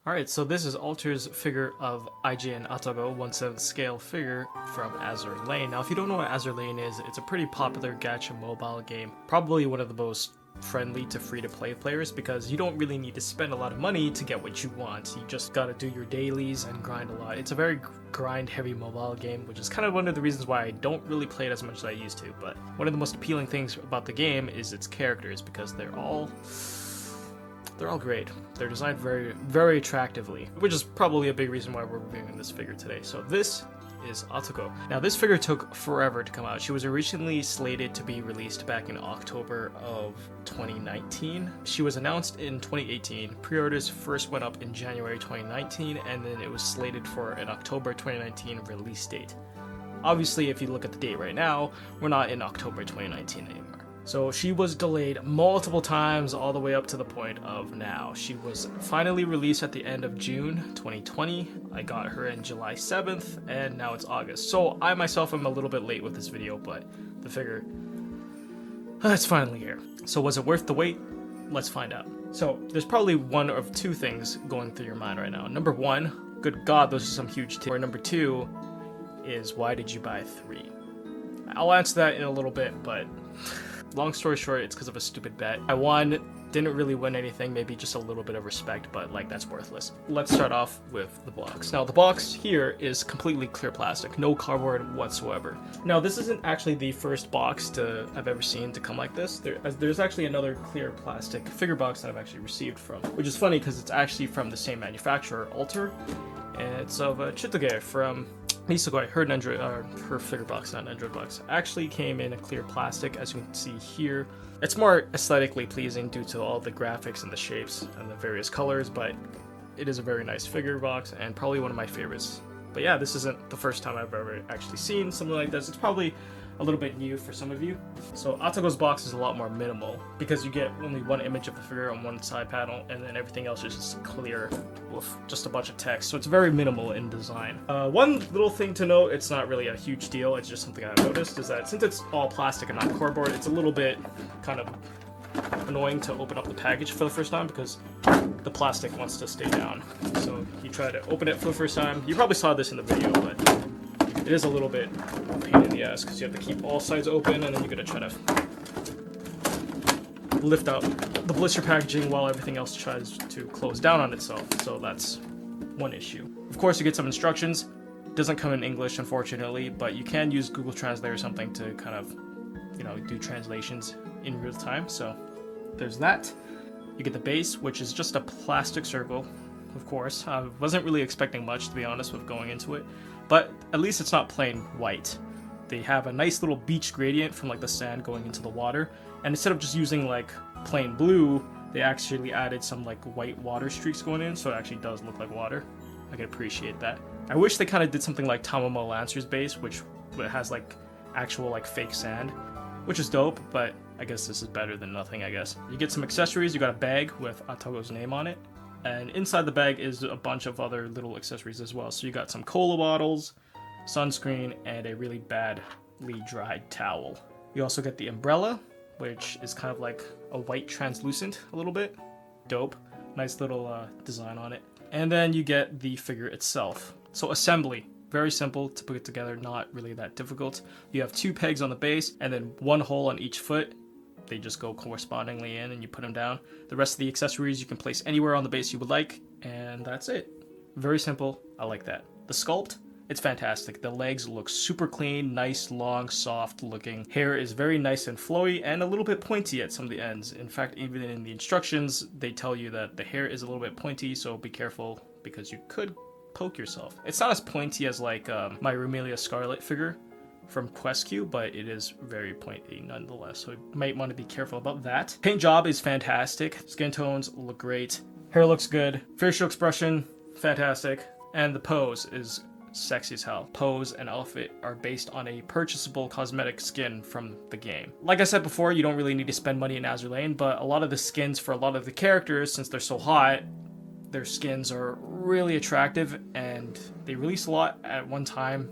Alright, so this is Alter's figure of IGN Atago 1/7 scale figure from Azur Lane. Now if you don't know what Azur Lane is, it's a pretty popular gacha mobile game. Probably one of the most friendly to free-to-play players because you don't really need to spend a lot of money to get what you want. You just gotta do your dailies and grind a lot. It's a very grind-heavy mobile game, which is kind of one of the reasons why I don't really play it as much as I used to. But one of the most appealing things about the game is its characters because they're all great. They're designed very, very attractively, which is probably a big reason why we're reviewing this figure today. So this is Atago. Now this figure took forever to come out. She was originally slated to be released back in October of 2019. She was announced in 2018. Pre-orders first went up in January 2019, and then it was slated for an October 2019 release date. Obviously, if you look at the date right now, we're not in October 2019 anymore. So she was delayed multiple times all the way up to the point of now. She was finally released at the end of June 2020. I got her in July 7th and now it's August. So I myself am a little bit late with this video, but the figure, it's finally here. So was it worth the wait? Let's find out. So there's probably one of two things going through your mind right now. Number one, good God, those are some huge tips. Or number two is, why did you buy three? I'll answer that in a little bit, but long story short, it's because of a stupid bet. I won, didn't really win anything, maybe just a little bit of respect, but like that's worthless. Let's start off with the box. Now the box here is completely clear plastic, no cardboard whatsoever. Now this isn't actually the first box I've ever seen to come like this. There's actually another clear plastic figure box that I've actually received from, which is funny because it's actually from the same manufacturer, Alter, and it's of Chitoge from Nisugoi. Her figure box, not an Android box, actually came in a clear plastic, as you can see here. It's more aesthetically pleasing due to all the graphics and the shapes and the various colors, but it is a very nice figure box and probably one of my favorites. But yeah, this isn't the first time I've ever actually seen something like this. It's probably a little bit new for some of you. So Atago's box is a lot more minimal because you get only one image of the figure on one side panel and then everything else is just clear with just a bunch of text. So it's very minimal in design. One little thing to note, it's not really a huge deal, it's just something I've noticed, is that since it's all plastic and not cardboard, it's a little bit kind of annoying to open up the package for the first time because the plastic wants to stay down. So you try to open it for the first time. You probably saw this in the video, but it is a little bit a pain in the ass because you have to keep all sides open and then you're going to try to lift out the blister packaging while everything else tries to close down on itself. So that's one issue. Of course, you get some instructions. It doesn't come in English, unfortunately, but you can use Google Translate or something to kind of, do translations in real time. So there's that. You get the base, which is just a plastic circle, of course. I wasn't really expecting much, to be honest, with going into it. But at least it's not plain white. They have a nice little beach gradient from like the sand going into the water. And instead of just using like plain blue, they actually added some like white water streaks going in, so it actually does look like water. I can appreciate that. I wish they kind of did something like Tamamo Lancer's base, which has like actual like fake sand, which is dope, but I guess this is better than nothing, I guess. You get some accessories. You got a bag with Atago's name on it. And inside the bag is a bunch of other little accessories as well. So you got some cola bottles, sunscreen, and a really badly dried towel. You also get the umbrella, which is kind of like a white translucent a little bit. Dope. Nice little design on it. And then you get the figure itself. So assembly. Very simple to put it together, not really that difficult. You have 2 pegs on the base and then 1 hole on each foot. They just go correspondingly in and you put them down. The rest of the accessories you can place anywhere on the base you would like, and that's it. Very simple. I like that. The sculpt, it's fantastic. The legs look super clean, nice, long, soft looking. Hair is very nice and flowy and a little bit pointy at some of the ends. In fact, even in the instructions, they tell you that the hair is a little bit pointy, so be careful because you could poke yourself. It's not as pointy as like my Rumelia Scarlet figure from QuestQ, but it is very pointy nonetheless, so you might want to be careful about that. Paint job is fantastic. Skin tones look great. Hair looks good. Facial expression, fantastic. And the pose is sexy as hell. Pose and outfit are based on a purchasable cosmetic skin from the game. Like I said before, you don't really need to spend money in Azur Lane, but a lot of the skins for a lot of the characters, since they're so hot, their skins are really attractive and they release a lot at one time.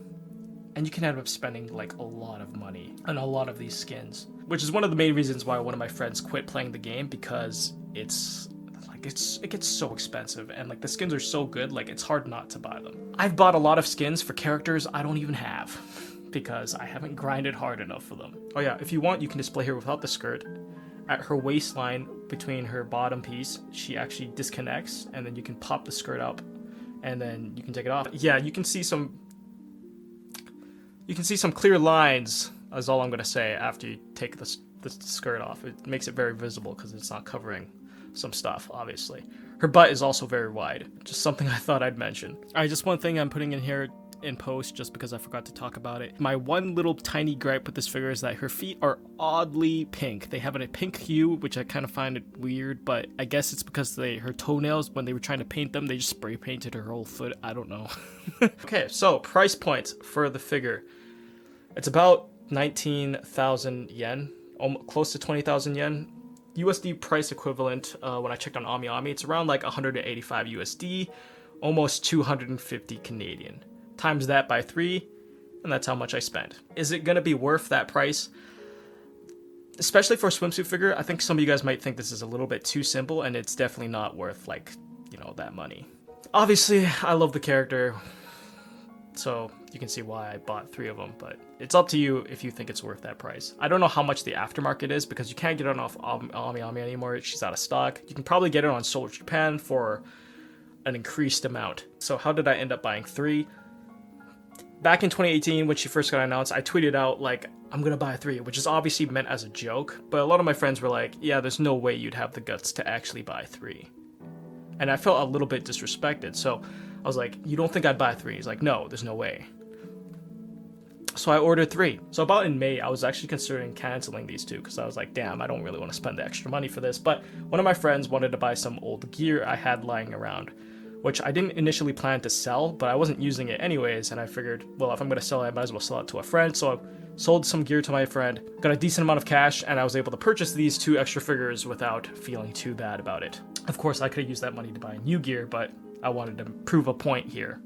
And you can end up spending like a lot of money on a lot of these skins, which is one of the main reasons why one of my friends quit playing the game, because it's like it gets so expensive, and like the skins are so good, like it's hard not to buy them. I've bought a lot of skins for characters I don't even have because I haven't grinded hard enough for them. Oh yeah, if you want, you can display her without the skirt. At her waistline between her bottom piece, she actually disconnects, and then you can pop the skirt up, and then you can take it off. Yeah, you can see some clear lines, is all I'm gonna say, after you take the skirt off. It makes it very visible because it's not covering some stuff, obviously. Her butt is also very wide, just something I thought I'd mention. Alright, just one thing I'm putting in here in post just because I forgot to talk about it. My one little tiny gripe with this figure is that her feet are oddly pink. They have a pink hue, which I kind of find it weird, but I guess it's because her toenails, when they were trying to paint them, they just spray painted her whole foot. I don't know. Okay, so price points for the figure. It's about 19,000 yen, close to 20,000 yen. USD price equivalent, when I checked on AmiAmi, it's around like 185 USD, almost 250 Canadian. Times that by 3, and that's how much I spent. Is it gonna be worth that price? Especially for a swimsuit figure, I think some of you guys might think this is a little bit too simple, and it's definitely not worth, like, you know, that money. Obviously, I love the character, so you can see why I bought 3 of them, but it's up to you if you think it's worth that price. I don't know how much the aftermarket is, because you can't get it off AmiAmi anymore. She's out of stock. You can probably get it on Solar Japan for an increased amount. So how did I end up buying 3? Back in 2018, when she first got announced, I tweeted out, like, I'm gonna buy 3, which is obviously meant as a joke, but a lot of my friends were like, yeah, there's no way you'd have the guts to actually buy 3. And I felt a little bit disrespected, so I was like, you don't think I'd buy 3? He's like, no, there's no way. So I ordered 3. So about in May, I was actually considering canceling these 2, because I was like, damn, I don't really want to spend the extra money for this, but one of my friends wanted to buy some old gear I had lying around, which I didn't initially plan to sell, but I wasn't using it anyways, and I figured, well, if I'm going to sell it, I might as well sell it to a friend. So I sold some gear to my friend, got a decent amount of cash, and I was able to purchase these 2 extra figures without feeling too bad about it. Of course, I could have used that money to buy new gear, but I wanted to prove a point here,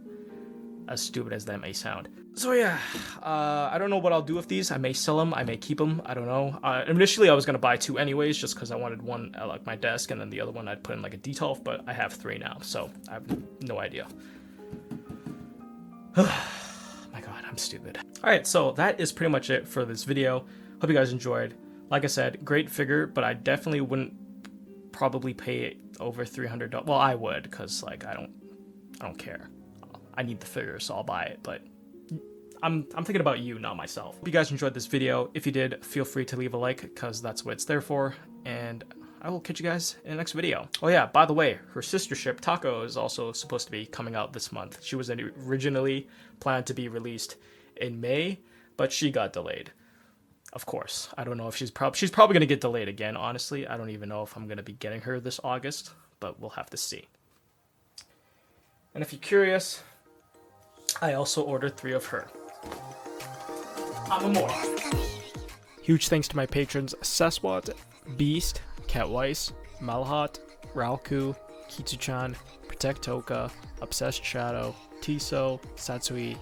as stupid as that may sound. So yeah, I don't know what I'll do with these. I may sell them, I may keep them, I don't know. Initially I was going to buy 2 anyways, just because I wanted one at like my desk, and then the other one I'd put in like a detolf, but I have 3 now, so I have no idea. My god, I'm stupid. Alright, so that is pretty much it for this video. Hope you guys enjoyed. Like I said, great figure, but I definitely wouldn't probably pay over $300. Well, I would, because like I don't care. I need the figure, so I'll buy it, but I'm thinking about you, not myself. Hope you guys enjoyed this video. If you did, feel free to leave a like, because that's what it's there for, and I will catch you guys in the next video. Oh yeah, by the way, her sister ship, Taco, is also supposed to be coming out this month. She was originally planned to be released in May, but she got delayed. Of course. I don't know if she's probably going to get delayed again, honestly. I don't even know if I'm going to be getting her this August, but we'll have to see. And if you're curious, I also ordered 3 of her. I'm a more. Huge thanks to my patrons Seswat, Beast, Cat Weiss, Malhat, Ralku, Kitsu-chan, Protect Toka, Obsessed Shadow, Tiso, Satsui.